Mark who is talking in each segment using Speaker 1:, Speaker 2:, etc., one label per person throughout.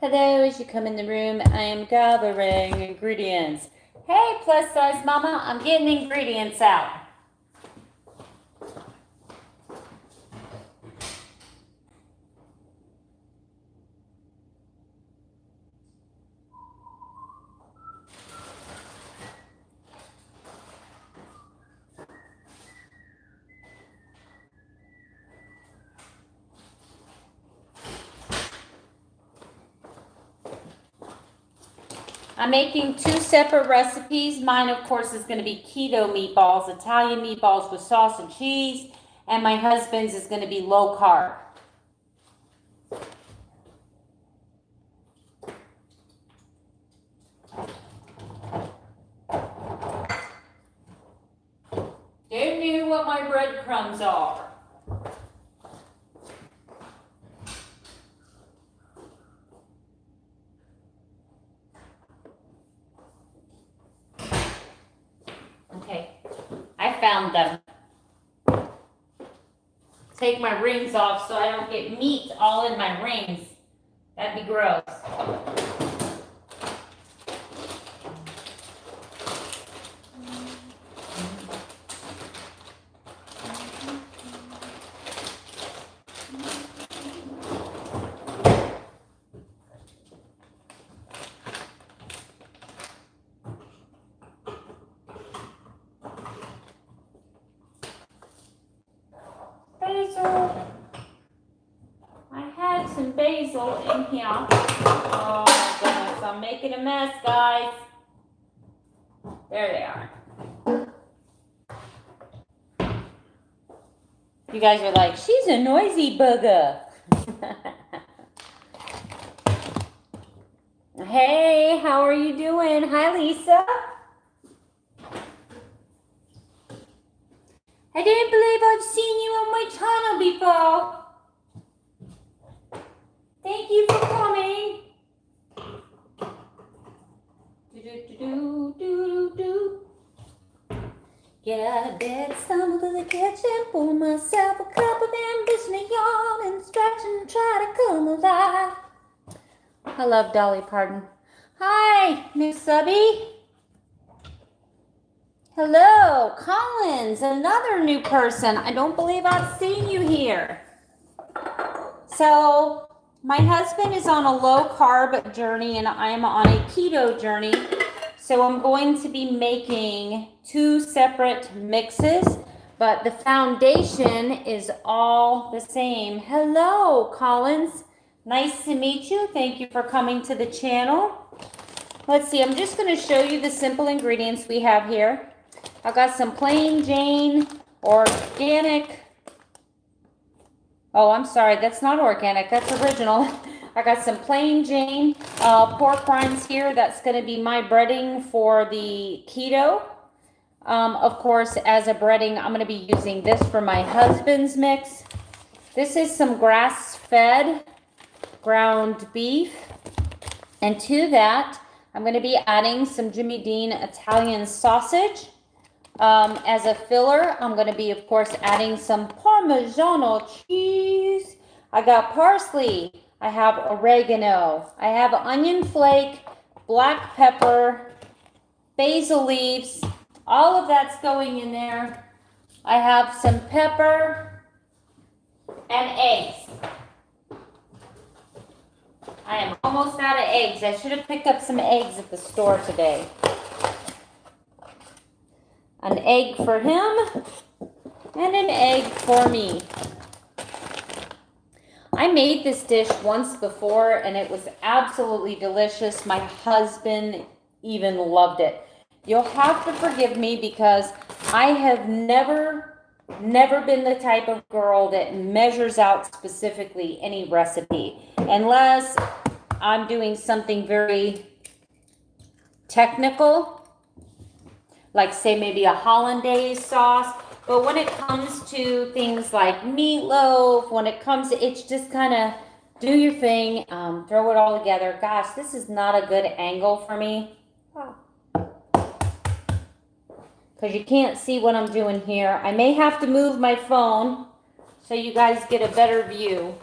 Speaker 1: Hello, as you come in the room, I am gathering ingredients. Hey, plus size mama, I'm getting ingredients out. I'm making 2 separate recipes. Mine, of course, is going to be keto meatballs, Italian meatballs with sauce and cheese, and my husband's is going to be low carb. Who knew what my breadcrumbs are? Okay, I found them. Take my rings off so I don't get meat all in my rings. That'd be gross. Basil. I had some basil in here. Oh my goodness, I'm making a mess, guys. There they are. You guys are like, she's a noisy bugger. Hey, how are you doing? Hi, Lisa. I didn't believe I've seen you on my channel before. Thank you for coming. Get out of bed, stumble to the kitchen, pour myself a cup of ambition, a yawn and stretch and try to come alive. I love Dolly Parton. Hi, new subby. Hello, Collins, another new person. I don't believe I've seen you here. So, my husband is on a low carb journey and I'm on a keto journey. So I'm going to be making 2 separate mixes, but the foundation is all the same. Hello, Collins. Nice to meet you. Thank you for coming to the channel. Let's see, I'm just going to show you the simple ingredients we have here. I've got some plain Jane organic. Oh, I'm sorry, that's not organic, that's original. I got some plain Jane pork rinds here. That's going to be my breading for the keto. Of course, as a breading, I'm going to be using this for my husband's mix. This is some grass-fed ground beef. And to that, I'm going to be adding some Jimmy Dean Italian sausage. As a filler, I'm going to be, of course, adding some Parmigiano cheese. I got parsley. I have oregano. I have onion flake, black pepper, basil leaves. All of that's going in there. I have some pepper and eggs. I am almost out of eggs. I should have picked up some eggs at the store today. An egg for him and an egg for me. I made this dish once before and it was absolutely delicious. My husband even loved it. You'll have to forgive me because I have never been the type of girl that measures out specifically any recipe unless I'm doing something very technical, like say maybe a hollandaise sauce. But when it comes to things like meatloaf, when it comes to, it's just kind of do your thing, throw it all together. Gosh, this is not a good angle for me because you can't see what I'm doing here. I may have to move my phone so you guys get a better view.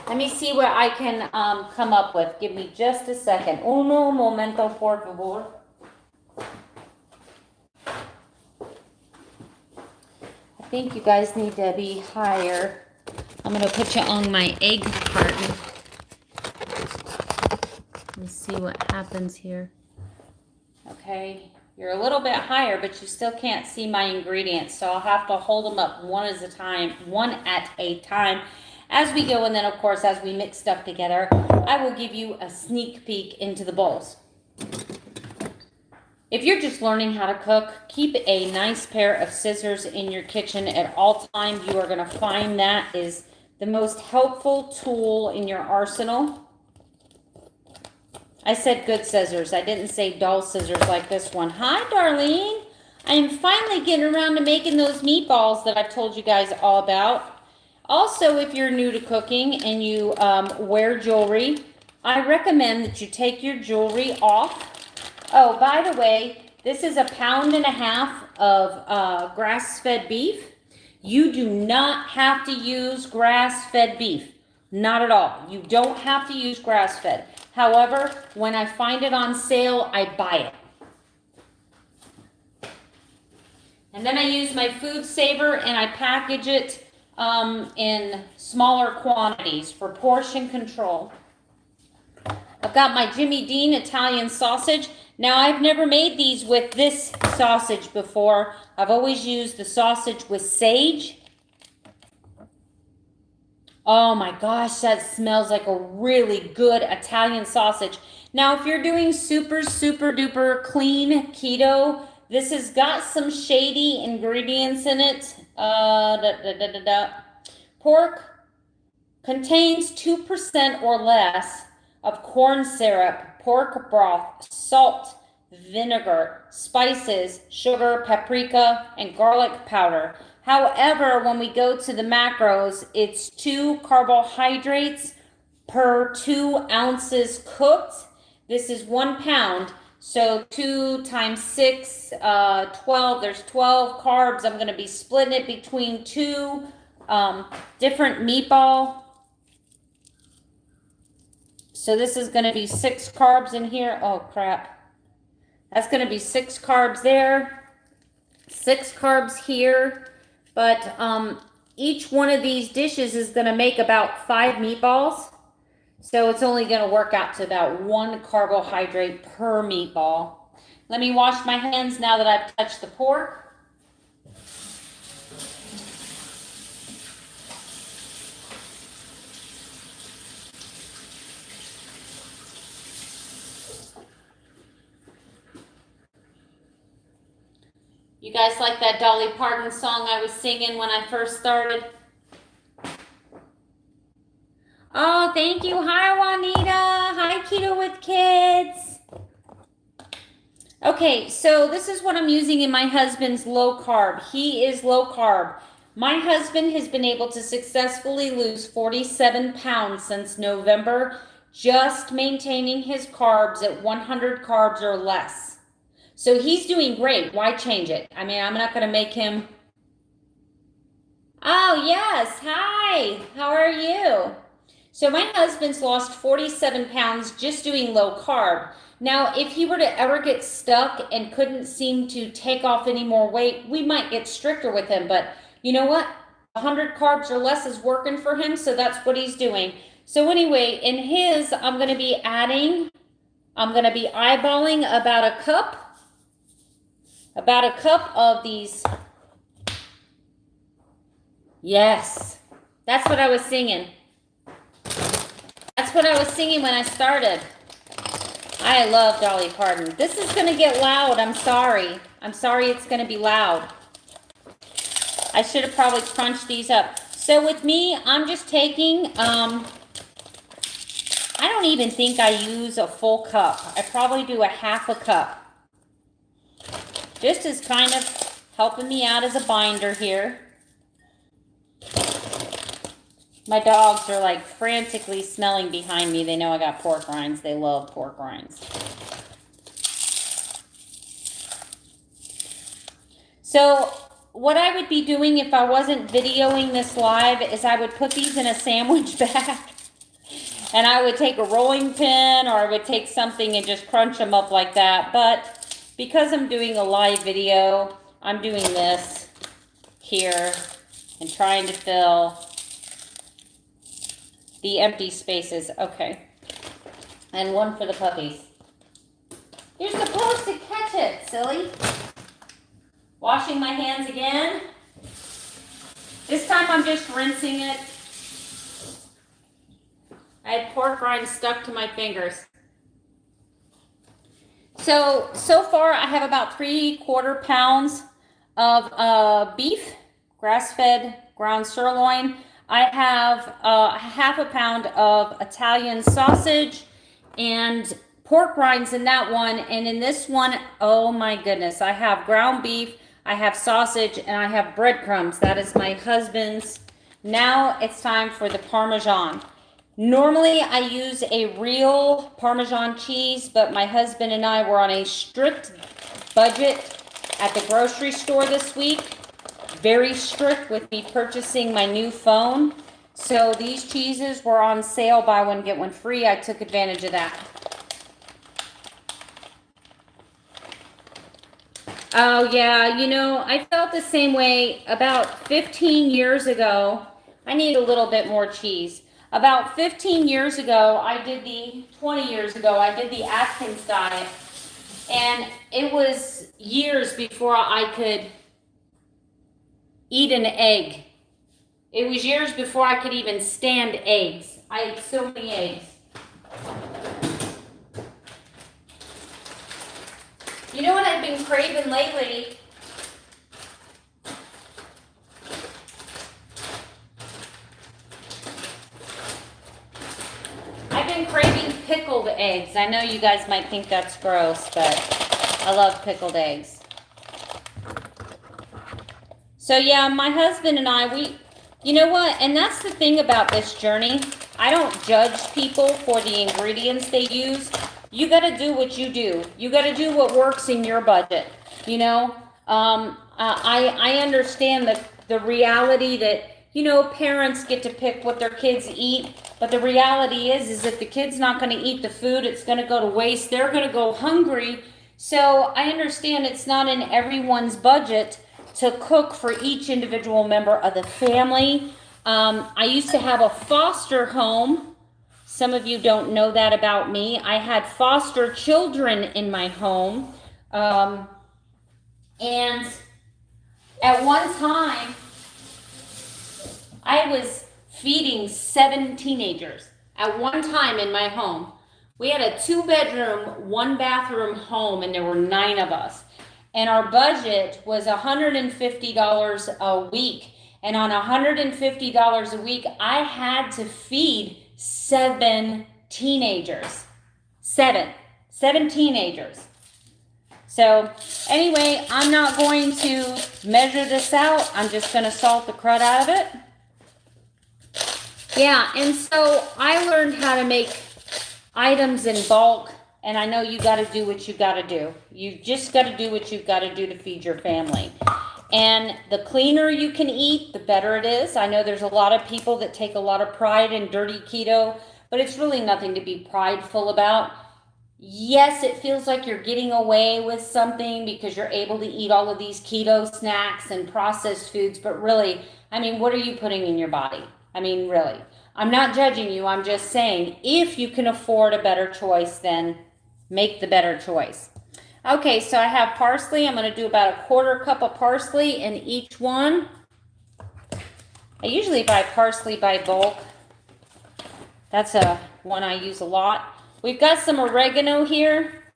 Speaker 1: Let me see what I can come up with. Give me just a second. Uno momento, por favor. I think you guys need to be higher. I'm going to put you on my egg carton. Let me see what happens here. Okay, you're a little bit higher, but you still can't see my ingredients, so I'll have to hold them up one at a time as we go, and then of course as we mix stuff together, I will give you a sneak peek into the bowls. If you're just learning how to cook, keep a nice pair of scissors in your kitchen at all times. You are going to find that is the most helpful tool in your arsenal. I said good scissors. I didn't say dull scissors like this one. Hi, Darlene. I am finally getting around to making those meatballs that I've told you guys all about. Also, if you're new to cooking and you wear jewelry, I recommend that you take your jewelry off. Oh, by the way, this is 1.5 pounds of grass-fed beef. You do not have to use grass-fed beef. Not at all. You don't have to use grass-fed. However, when I find it on sale, I buy it. And then I use my food saver and I package it in smaller quantities for portion control. I've got my Jimmy Dean Italian sausage. Now, I've never made these with this sausage before. I've always used the sausage with sage. Oh my gosh, that smells like a really good Italian sausage. Now, if you're doing super duper clean keto, this has got some shady ingredients in it. Pork contains 2% or less of corn syrup, pork broth, salt, vinegar, spices, sugar, paprika, and garlic powder. However, when we go to the macros, it's 2 carbohydrates per 2 ounces cooked. This is 1 pound. So 2 times 6, 12. There's 12 carbs. I'm going to be splitting it between 2 different meatball. So this is going to be 6 carbs in here. Oh, crap. That's going to be 6 carbs there. 6 carbs here. But each one of these dishes is going to make about 5 meatballs. So it's only going to work out to about 1 carbohydrate per meatball. Let me wash my hands now that I've touched the pork. You guys like that Dolly Parton song I was singing when I first started? Oh, thank you. Hi, Juanita. Hi, Keto with Kids. Okay, so this is what I'm using in my husband's low carb. He is low carb. My husband has been able to successfully lose 47 pounds since November, just maintaining his carbs at 100 carbs or less. So he's doing great. Why change it? I mean, I'm not going to make him. Oh, yes. Hi. How are you? So my husband's lost 47 pounds just doing low carb. Now, if he were to ever get stuck and couldn't seem to take off any more weight, we might get stricter with him. But you know what? 100 carbs or less is working for him, so that's what he's doing. So anyway, in his, I'm going to be eyeballing about a cup of these. Yes, that's what I was singing. That's what I was singing when I started. I love Dolly Parton. This is going to get loud. I'm sorry. I'm sorry it's going to be loud. I should have probably crunched these up. So with me, I'm just taking, I don't even think I use a full cup. I probably do a half a cup. Just as kind of helping me out as a binder here. My dogs are like frantically smelling behind me. They know I got pork rinds. They love pork rinds. So what I would be doing if I wasn't videoing this live is I would put these in a sandwich bag and I would take a rolling pin or I would take something and just crunch them up like that. But because I'm doing a live video, I'm doing this here and trying to fill the empty spaces. Okay. And one for the puppies. You're supposed to catch it, silly. Washing my hands again. This time I'm just rinsing it. I had pork rinds stuck to my fingers. So far I have about 3/4 pounds of beef, grass-fed ground sirloin. I have half a pound of Italian sausage and pork rinds in that one. And in this one, oh my goodness, I have ground beef, I have sausage, and I have breadcrumbs. That is my husband's. Now it's time for the Parmesan. Normally I use a real Parmesan cheese, but my husband and I were on a strict budget at the grocery store this week. Very strict with me purchasing my new phone. So these cheeses were on sale, buy one, get one free. I took advantage of that. Oh yeah, you know, I felt the same way about 15 years ago. I need a little bit more cheese. About 15 years ago, 20 years ago, I did the Atkins diet. And it was years before I could eat an egg. It was years before I could even stand eggs. I ate so many eggs. You know what I've been craving lately? I've been craving pickled eggs. I know you guys might think that's gross, but I love pickled eggs. So yeah, my husband and I, you know what? And that's the thing about this journey. I don't judge people for the ingredients they use. You got to do what you do. You got to do what works in your budget. You know, I understand the reality that, you know, parents get to pick what their kids eat. But the reality is if the kid's not going to eat the food, it's going to go to waste. They're going to go hungry. So I understand it's not in everyone's budget to cook for each individual member of the family. I used to have a foster home. Some of you don't know that about me. I had foster children in my home. And at one time, I was feeding 7 teenagers at one time in my home. We had a 2-bedroom, 1-bathroom home, and there were 9 of us. And our budget was $150 a week. And on $150 a week, I had to feed 7 teenagers. 7 teenagers. So anyway, I'm not going to measure this out. I'm just going to salt the crud out of it. Yeah, and so I learned how to make items in bulk. And I know you got to do what you got to do. You just got to do what you've got to do to feed your family. And the cleaner you can eat, the better it is. I know there's a lot of people that take a lot of pride in dirty keto, but it's really nothing to be prideful about. Yes, it feels like you're getting away with something because you're able to eat all of these keto snacks and processed foods, but really, I mean, what are you putting in your body? I mean, really. I'm not judging you. I'm just saying, if you can afford a better choice, then make the better choice. Okay, so I have parsley. I'm going to do about 1/4 cup of parsley in each one. I usually buy parsley by bulk. That's one I use a lot. We've got some oregano here.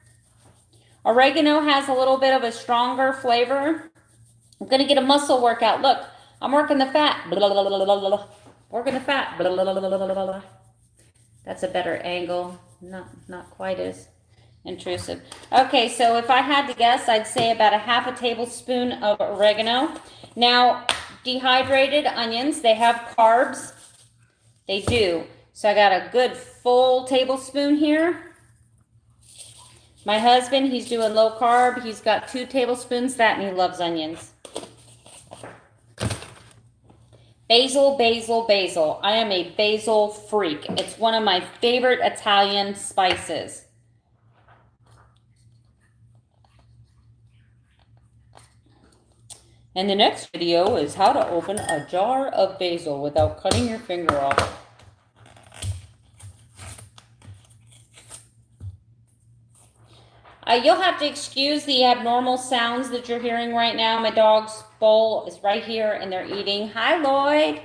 Speaker 1: Oregano has a little bit of a stronger flavor. I'm going to get a muscle workout. Look, I'm working the fat. Working the fat. That's a better angle. Not quite as intrusive. Okay, so if I had to guess, I'd say about 1/2 tablespoon of oregano. Now, dehydrated onions, they have carbs. They do. So I got a good full tablespoon here. My husband, he's doing low carb. He's got 2 tablespoons of that, and he loves onions. Basil, basil, basil. I am a basil freak. It's one of my favorite Italian spices. And the next video is how to open a jar of basil without cutting your finger off. You'll have to excuse the abnormal sounds that you're hearing right now. My dog's bowl is right here and they're eating. Hi, Lloyd.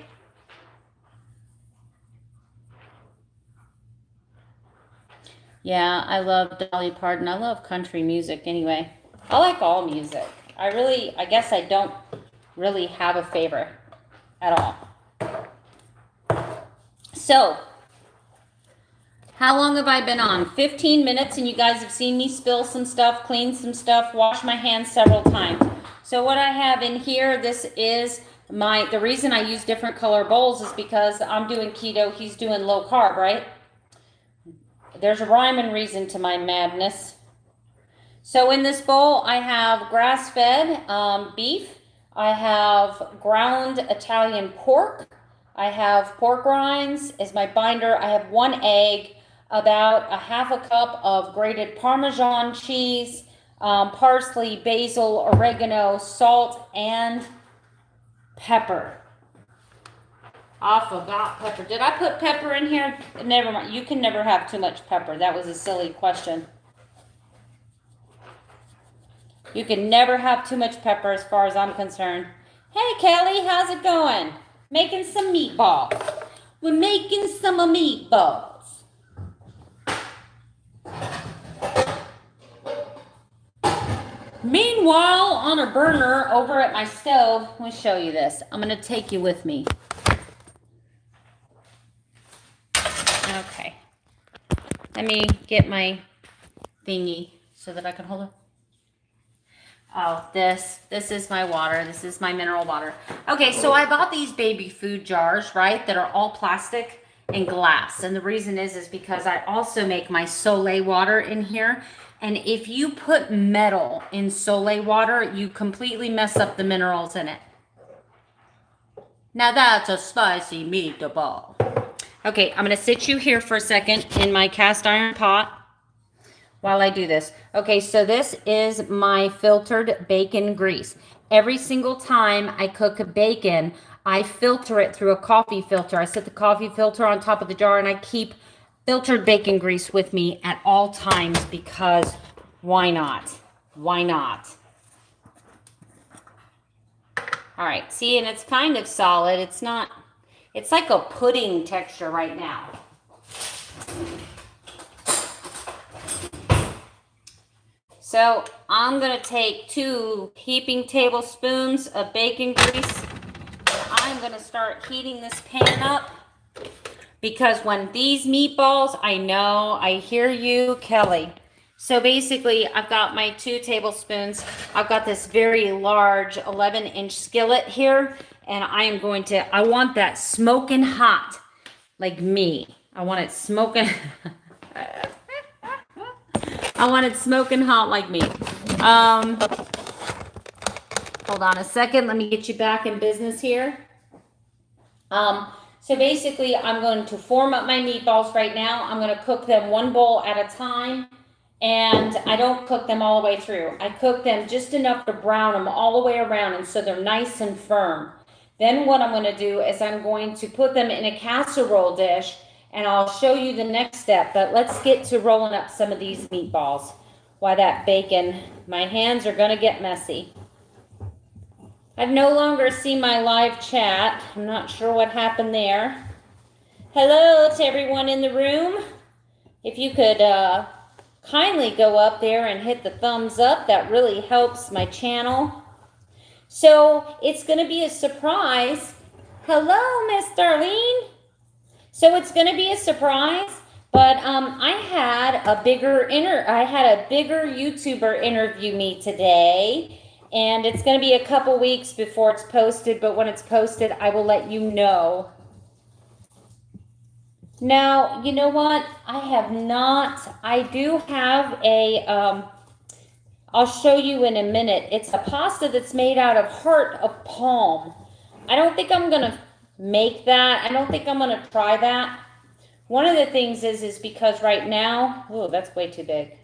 Speaker 1: Yeah, I love Dolly Parton. I love country music anyway. I like all music. I guess I don't really have a favorite at all. So, how long have I been on? 15 minutes, and you guys have seen me spill some stuff, clean some stuff, wash my hands several times. So what I have in here, this is the reason I use different color bowls is because I'm doing keto, he's doing low carb, right? There's a rhyme and reason to my madness. So in this bowl, I have grass-fed beef. I have ground Italian pork. I have pork rinds as my binder. I have 1 egg, about a half a cup of grated Parmesan cheese, parsley, basil, oregano, salt, and pepper. I forgot pepper. Did I put pepper in here? Never mind. You can never have too much pepper. That was a silly question. You can never have too much pepper as far as I'm concerned. Hey, Kelly, how's it going? Making some meatballs. We're making some meatballs. Meanwhile, on a burner over at my stove, let me show you this. I'm going to take you with me. Okay. Let me get my thingy so that I can hold it. Oh, this is my water. This is my mineral water. Okay, so I bought these baby food jars, right, that are all plastic and glass. And the reason is because I also make my Soleil water in here. And if you put metal in Soleil water, you completely mess up the minerals in it. Now that's a spicy meatball. Okay, I'm going to sit you here for a second in my cast iron pot while I do this. Okay, so this is my filtered bacon grease. Every single time I cook a bacon, I filter it through a coffee filter. I set the coffee filter on top of the jar and I keep filtered bacon grease with me at all times because why not? Why not? All right, see, and it's kind of solid. It's not, it's like a pudding texture right now. So I'm going to take 2 heaping tablespoons of bacon grease. I'm going to start heating this pan up because when these meatballs, I know, I hear you, Kelly. So basically, I've got my 2 tablespoons. I've got this very large 11-inch skillet here, and I want that smoking hot like me. I want it smoking. I want it smoking hot like me. Hold on a second. Let me get you back in business here. So basically, I'm going to form up my meatballs right now. I'm going to cook them 1 bowl at a time. And I don't cook them all the way through. I cook them just enough to brown them all the way around and so they're nice and firm. Then what I'm going to do is I'm going to put them in a casserole dish and I'll show you the next step. But let's get to rolling up some of these meatballs. Why that bacon, my hands are going to get messy. I've no longer seen my live chat. I'm not sure what happened there. Hello to everyone in the room. If you could kindly go up there and hit the thumbs up. That really helps my channel. So it's going to be a surprise. Hello, Miss Darlene. So it's going to be a surprise, but I had a bigger YouTuber interview me today, and it's going to be a couple weeks before it's posted. But when it's posted, I will let you know. Now, you know what? I have not, I do have a, I'll show you in a minute. It's a pasta that's made out of heart of palm. I don't think I'm gonna make that. I don't think I'm gonna try that. One of the things is because right now, oh, that's way too big.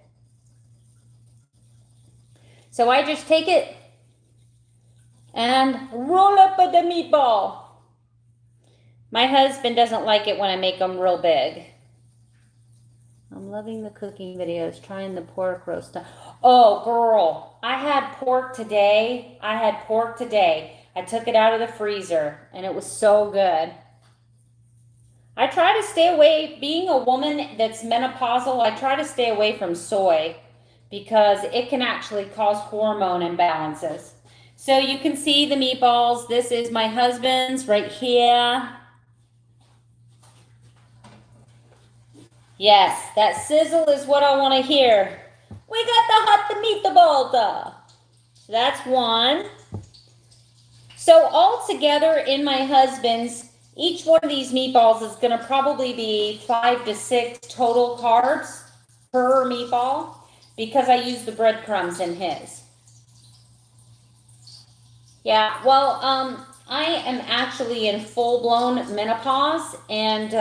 Speaker 1: So I just take it and roll up with the meatball. My husband doesn't like it when I make them real big. I'm loving the cooking videos, trying the pork roast. Oh, girl, I had pork today. I took it out of the freezer and it was so good. I try to stay away, being a woman that's menopausal, I try to stay away from soy because it can actually cause hormone imbalances. So you can see the meatballs. This is my husband's right here. Yes, that sizzle is what I want to hear. We got the hot meatballs. So that's one. So all together in my husband's, each one of these meatballs is going to probably be 5 to 6 total carbs per meatball because I use the breadcrumbs in his. Yeah, well, I am actually in full-blown menopause, and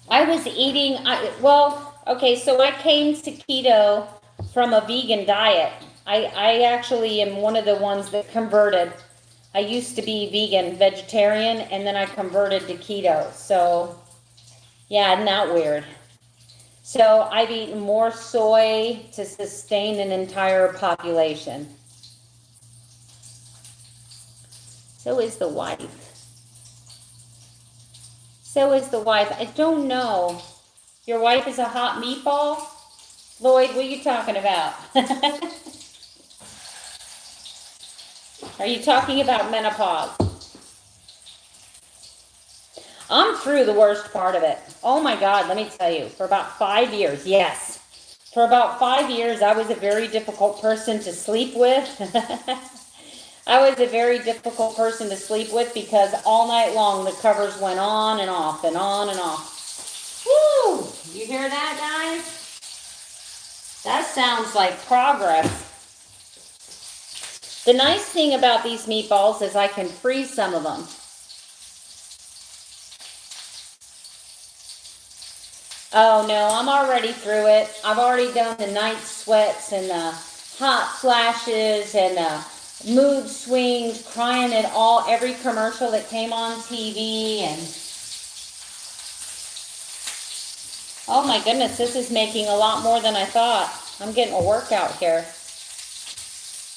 Speaker 1: I was eating, okay, so I came to keto from a vegan diet. I actually am one of the ones that converted. I used to be vegan, vegetarian, and then I converted to keto. So, yeah, isn't that weird? So I've eaten more soy to sustain an entire population. So is the wife. So is the wife. I don't know. Your wife is a hot meatball? Lloyd, what are you talking about? Are you talking about menopause? I'm through the worst part of it. Oh my God, let me tell you, for about 5 years, yes. For about 5 years, I was a very difficult person to sleep with. I was a very difficult person to sleep with because all night long the covers went on and off and on and off. Woo! You hear that, guys? That sounds like progress. The nice thing about these meatballs is I can freeze some of them. Oh no, I'm already through it. I've already done the night sweats and the hot flashes and the mood swings, crying at every commercial that came on TV, and oh my goodness, this is making a lot more than I thought. I'm getting a workout here.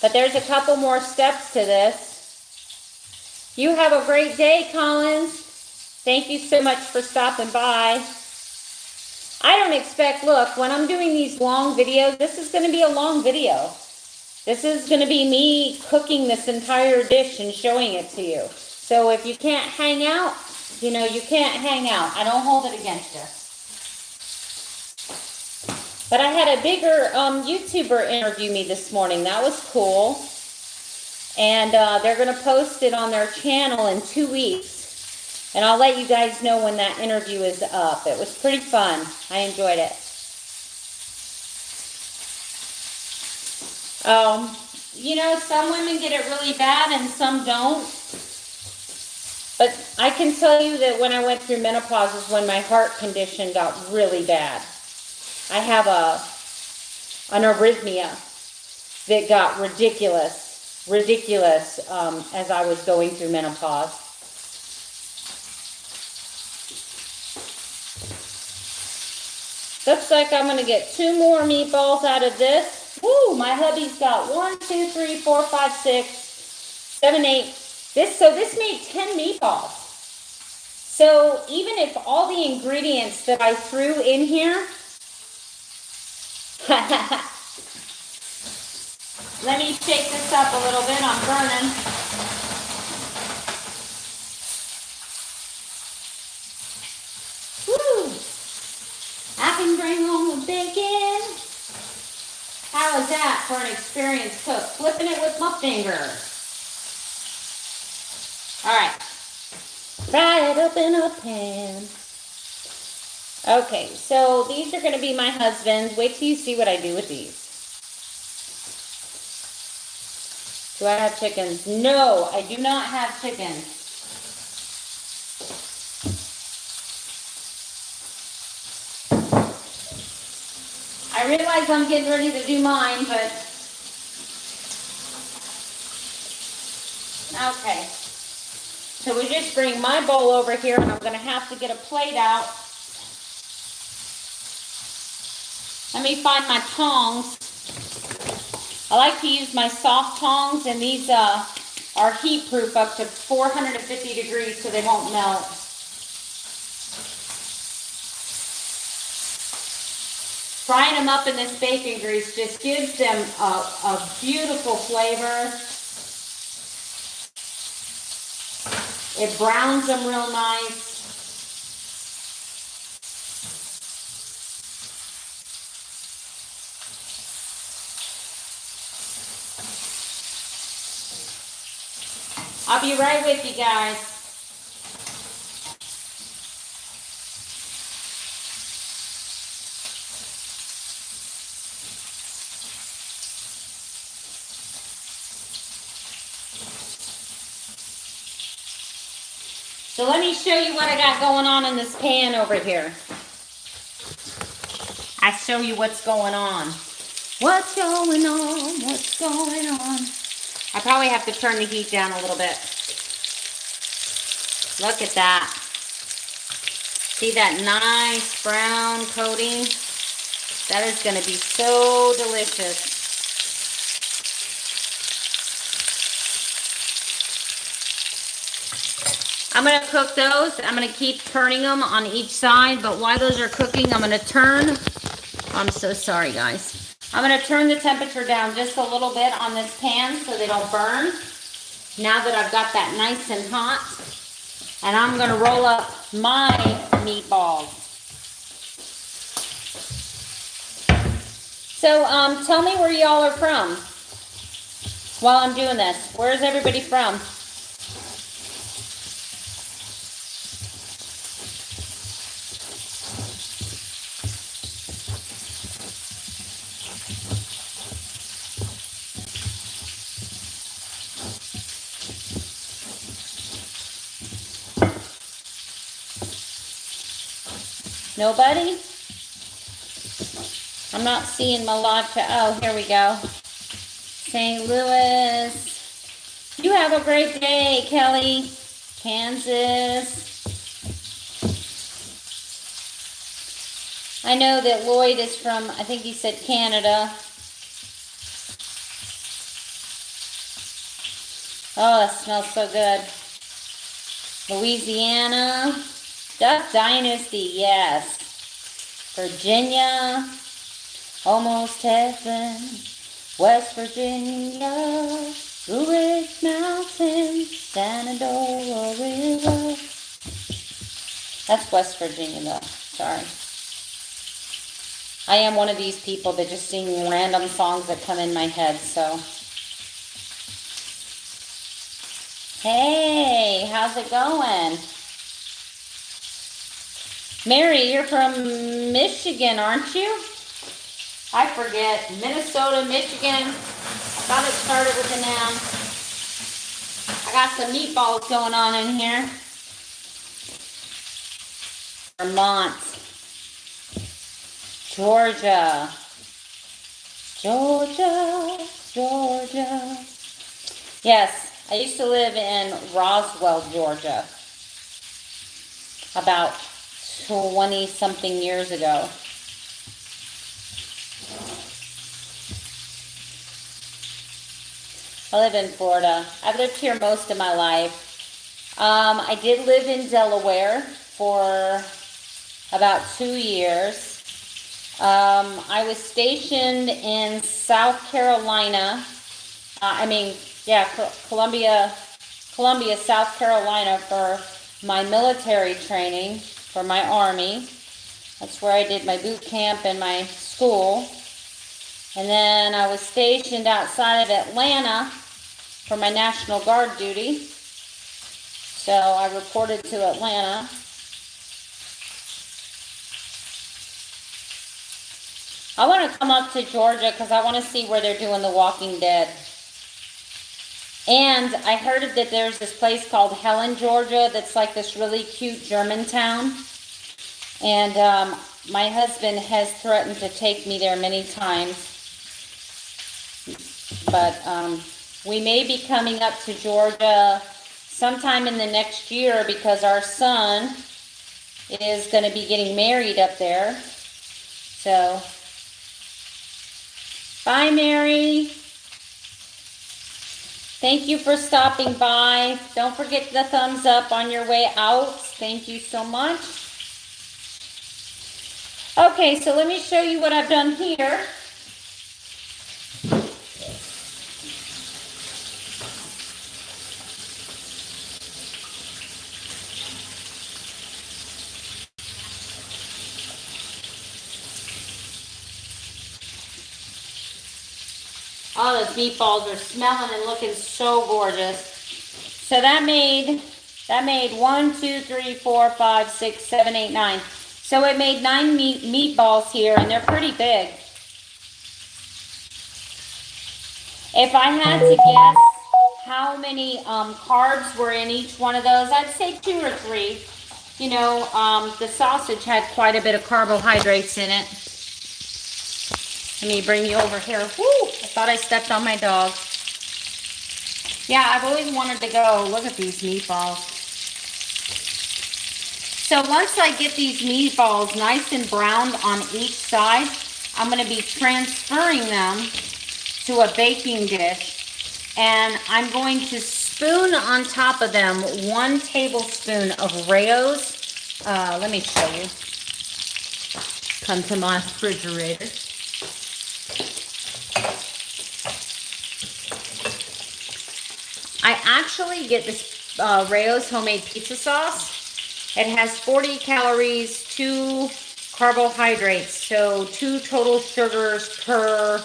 Speaker 1: But there's a couple more steps to this. You have a great day, Collins. Thank you so much for stopping by. I don't expect, look, when I'm doing these long videos, this is going to be a long video. This is going to be me cooking this entire dish and showing it to you. So if you can't hang out, you know, you can't hang out. I don't hold it against you. But I had a bigger YouTuber interview me this morning. That was cool. And they're going to post it on their channel in 2 weeks. And I'll let you guys know when that interview is up. It was pretty fun. I enjoyed it. You know, some women get it really bad and some don't. But I can tell you that when I went through menopause is when my heart condition got really bad. I have an arrhythmia that got ridiculous as I was going through menopause. Looks like I'm going to get 2 more meatballs out of this. Woo, my hubby's got 1, 2, 3, 4, 5, 6, 7, 8. This made 10 meatballs. So even if all the ingredients that I threw in here, let me shake this up a little bit. I'm burning. Woo! I can bring home the bacon. How is that for an experienced cook? Flipping it with my finger. All right. Fry it up in a pan. Okay, so these are going to be my husband's. Wait till you see what I do with these. Do I have chickens? No, I do not have chickens. I realize I'm getting ready to do mine, but okay. So we just bring my bowl over here, and I'm going to have to get a plate out. Let me find my tongs. I like to use my soft tongs, and these are heat proof up to 450 degrees so they won't melt. Frying them up in this bacon grease just gives them a beautiful flavor. It browns them real nice. I'll be right with you guys. So let me show you what I got going on in this pan over here. I show you what's going on. What's going on? What's going on? I probably have to turn the heat down a little bit. Look at that. See that nice brown coating? That is going to be so delicious. I'm going to cook those. I'm going to keep turning them on each side, but while those are cooking, I'm going to turn. I'm so sorry, guys. I'm going to turn the temperature down just a little bit on this pan so they don't burn. Now that I've got that nice and hot. And I'm going to roll up my meatballs. So tell me where y'all are from while I'm doing this. Where's everybody from? Nobody? I'm not seeing my live chat. Oh, here we go. St. Louis. You have a great day, Kelly. Kansas. I know that Lloyd is from, I think he said Canada. Oh, that smells so good. Louisiana. Duck Dynasty, yes. Virginia, almost heaven. West Virginia, Blue Ridge Mountains, Shenandoah River. That's West Virginia, though. Sorry. I am one of these people that just sing random songs that come in my head, so. Hey, how's it going? Mary, you're from Michigan, aren't you? I forget. Minnesota, Michigan. I thought it started with an M. I got some meatballs going on in here. Vermont. Georgia. Georgia. Georgia. Yes, I used to live in Roswell, Georgia. About 20-something years ago. I live in Florida. I've lived here most of my life. I did live in Delaware for about 2 years. I was stationed in South Carolina. Columbia, South Carolina for my military training for my Army. That's where I did my boot camp and my school. And then I was stationed outside of Atlanta for my National Guard duty. So So I reported to Atlanta. I want to come up to Georgia because I want to see where they're doing The Walking Dead. And I heard that there's this place called Helen, Georgia that's like this really cute German town. And my husband has threatened to take me there many times. But we may be coming up to Georgia sometime in the next year because our son is going to be getting married up there. So, bye, Mary. Thank you for stopping by. Don't forget the thumbs up on your way out. Thank you so much. Okay, so let me show you what I've done here. Oh, those meatballs are smelling and looking so gorgeous. So that made 1, 2, 3, 4, 5, 6, 7, 8, 9. So it made 9 meatballs here, and they're pretty big. If I had to guess how many carbs were in each one of those, I'd say 2 or 3. You know, the sausage had quite a bit of carbohydrates in it. Let me bring you over here. Woo! I thought I stepped on my dog. Yeah, I've always wanted to go. Look at these meatballs. So once I get these meatballs nice and browned on each side, I'm going to be transferring them to a baking dish. And I'm going to spoon on top of them 1 tablespoon of Rao's. Let me show you. Come to my refrigerator. I actually get this Rao's homemade pizza sauce. It has 40 calories, 2 carbohydrates, so 2 total sugars per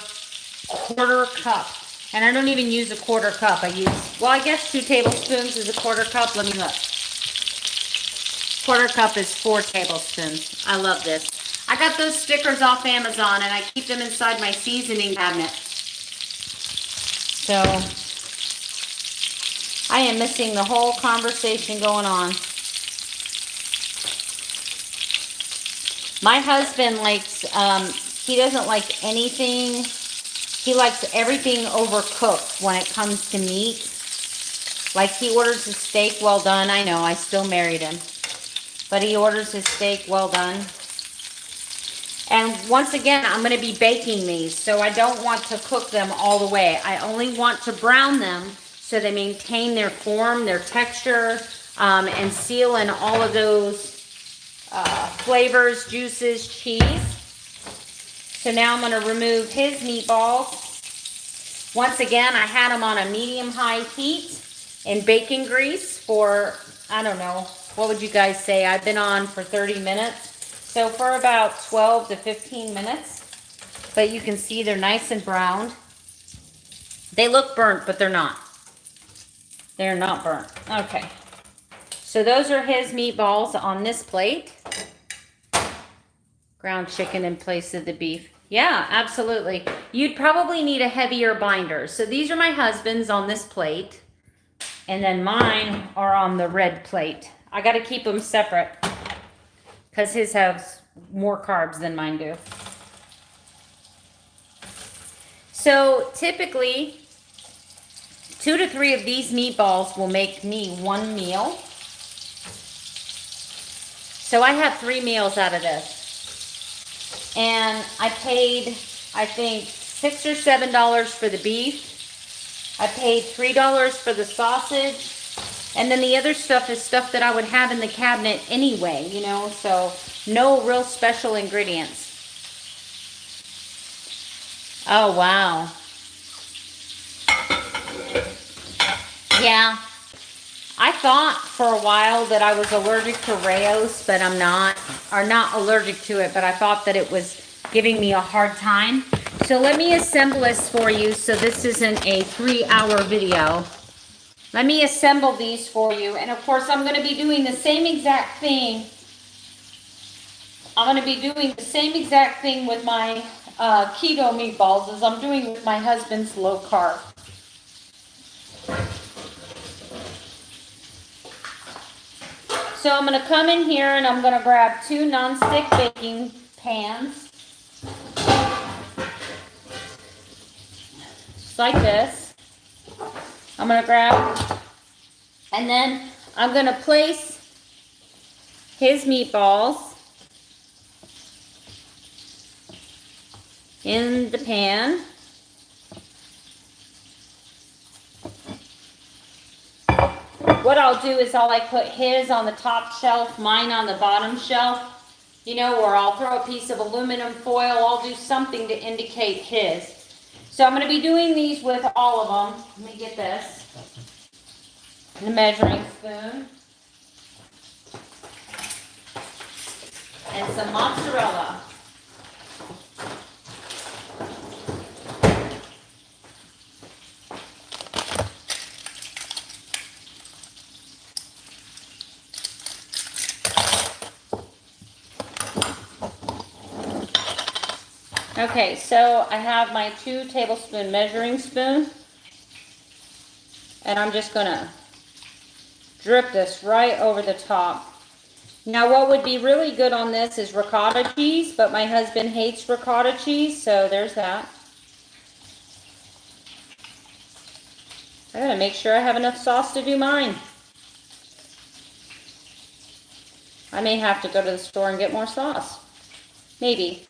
Speaker 1: quarter cup. And I don't even use a quarter cup. I use, well, I guess 2 tablespoons is a quarter cup. Let me look. Quarter cup is 4 tablespoons. I love this. I got those stickers off Amazon, and I keep them inside my seasoning cabinet. So I am missing the whole conversation going on. My husband likes, he doesn't like anything, he likes everything overcooked when it comes to meat. Like he orders his steak well done. I know, I still married him. But he orders his steak well done. And once again, I'm going to be baking these, so I don't want to cook them all the way. I only want to brown them so they maintain their form, their texture, and seal in all of those flavors, juices, cheese. So now I'm going to remove his meatballs. Once again, I had them on a medium-high heat in bacon grease for, I don't know, what would you guys say? I've been on for 30 minutes. So for about 12 to 15 minutes. But you can see they're nice and browned. They look burnt, but they're not. They're not burnt. Okay. So those are his meatballs on this plate. Ground chicken in place of the beef. Yeah, absolutely. You'd probably need a heavier binder. So these are my husband's on this plate. And then mine are on the red plate. I got to keep them separate because his has more carbs than mine do. So typically, 2 to 3 of these meatballs will make me 1 meal. So I have 3 meals out of this. And I paid, I think, $6 or $7 for the beef. I paid $3 for the sausage. And then the other stuff is stuff that I would have in the cabinet anyway, you know, so no real special ingredients. Oh, wow. Yeah. I thought for a while that I was allergic to Rao's, but I'm not. Or not allergic to it, but I thought that it was giving me a hard time. So let me assemble this for you so this isn't a 3-hour video. Let me assemble these for you. And of course, I'm going to be doing the same exact thing. I'm going to be doing the same exact thing with my keto meatballs as I'm doing with my husband's low carb. So I'm going to come in here and I'm going to grab 2 nonstick baking pans. Just like this. I'm going to grab, and then I'm going to place his meatballs in the pan. What I'll do is I'll like put his on the top shelf, mine on the bottom shelf, you know, or I'll throw a piece of aluminum foil. I'll do something to indicate his. So I'm going to be doing these with all of them. Let me get this. The measuring spoon. And some mozzarella. Okay, so I have my 2 tablespoon measuring spoon, and I'm just gonna drip this right over the top. Now what would be really good on this is ricotta cheese, but my husband hates ricotta cheese, so there's that. I gotta make sure I have enough sauce to do mine. I may have to go to the store and get more sauce. Maybe.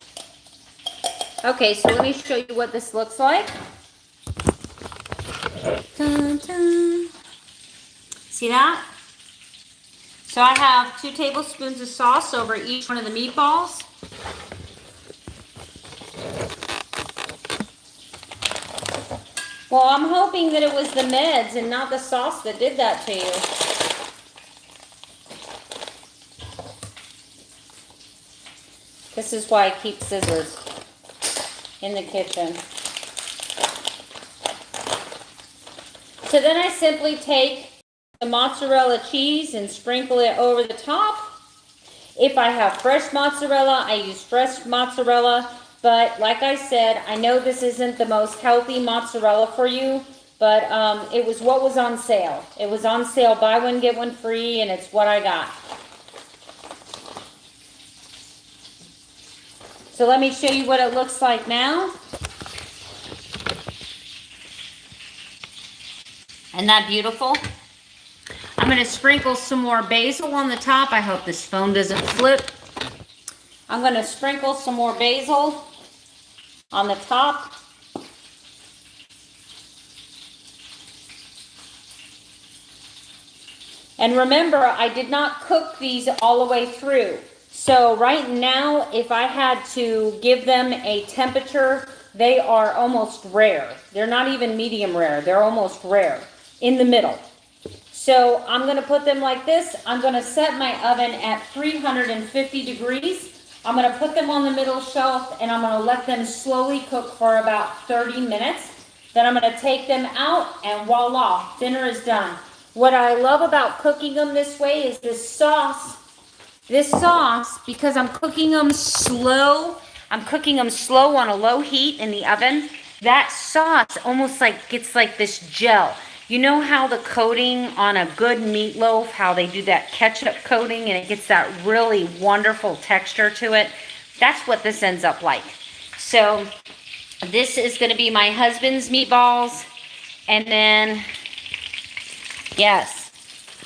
Speaker 1: Okay, so let me show you what this looks like. Dun, dun. See that? So I have 2 tablespoons of sauce over each one of the meatballs. Well, I'm hoping that it was the meds and not the sauce that did that to you. This is why I keep scissors in the kitchen. So then I simply take the mozzarella cheese and sprinkle it over the top. If I have fresh mozzarella, I use fresh mozzarella. But like I said, I know this isn't the most healthy mozzarella for you, but it was what was on sale. It was on sale, buy one, get one free, and it's what I got. So let me show you what it looks like now. Isn't that beautiful? I'm going to sprinkle some more basil on the top. I hope this phone doesn't flip. I'm going to sprinkle some more basil on the top. And remember, I did not cook these all the way through. So right now, if I had to give them a temperature, they are almost rare. They're not even medium rare. They're almost rare, in the middle. So I'm going to put them like this. I'm going to set my oven at 350 degrees. I'm going to put them on the middle shelf, and I'm going to let them slowly cook for about 30 minutes. Then I'm going to take them out, and voila, dinner is done. What I love about cooking them this way is this sauce, because I'm cooking them slow on a low heat in the oven, that sauce almost like gets like this gel. You know how the coating on a good meatloaf, how they do that ketchup coating and it gets that really wonderful texture to it? That's what this ends up like. So this is going to be my husband's meatballs. And then, yes,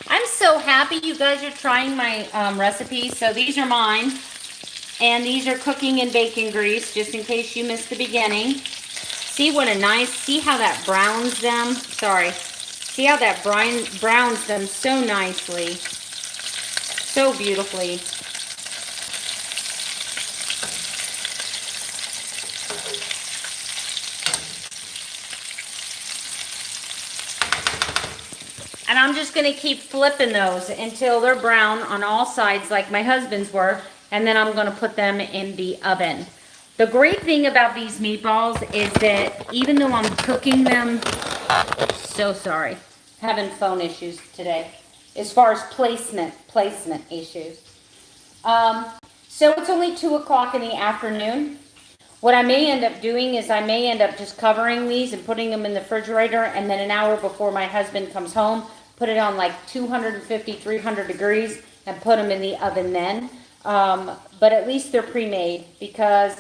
Speaker 1: I'm so happy you guys are trying my recipes. So these are mine. And these are cooking in bacon grease, just in case you missed the beginning. See what a nice, see how that browns them? Sorry. See how that browns them so nicely, so beautifully. And I'm just going to keep flipping those until they're brown on all sides like my husband's were, and then I'm going to put them in the oven. The great thing about these meatballs is that even though I'm cooking them, so sorry. having phone issues today as far as placement issues. So it's only 2 o'clock in the afternoon. What I may end up doing is I may end up just covering these and putting them in the refrigerator, and then an hour before my husband comes home, put it on like 250, 300 degrees and put them in the oven then. But at least they're pre-made, because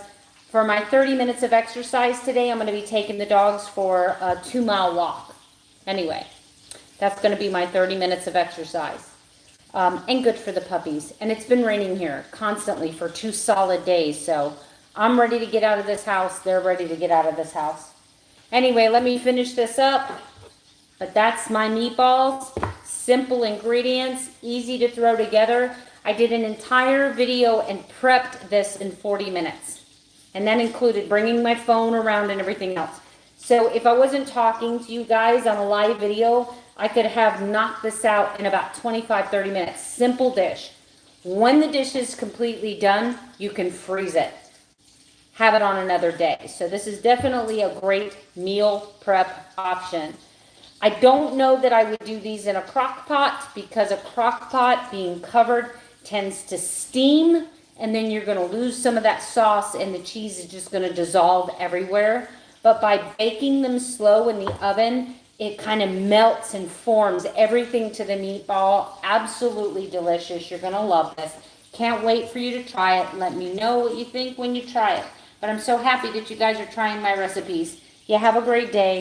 Speaker 1: for my 30 minutes of exercise today, I'm going to be taking the dogs for a 2-mile walk. Anyway, that's going to be my 30 minutes of exercise. And good for the puppies. And it's been raining here constantly for 2 solid days, so I'm ready to get out of this house. They're ready to get out of this house. Anyway, let me finish this up. But that's my meatballs. Simple ingredients, easy to throw together. I did an entire video and prepped this in 40 minutes. And that included bringing my phone around and everything else. So if I wasn't talking to you guys on a live video, I could have knocked this out in about 25, 30 minutes. Simple dish. When the dish is completely done, you can freeze it. Have it on another day. So this is definitely a great meal prep option. I don't know that I would do these in a crock pot, because a crock pot being covered tends to steam, and then you're going to lose some of that sauce and the cheese is just going to dissolve everywhere. But by baking them slow in the oven, it kind of melts and forms everything to the meatball. Absolutely delicious. You're going to love this. Can't wait for you to try it. Let me know what you think when you try it. But I'm so happy that you guys are trying my recipes. You have a great day.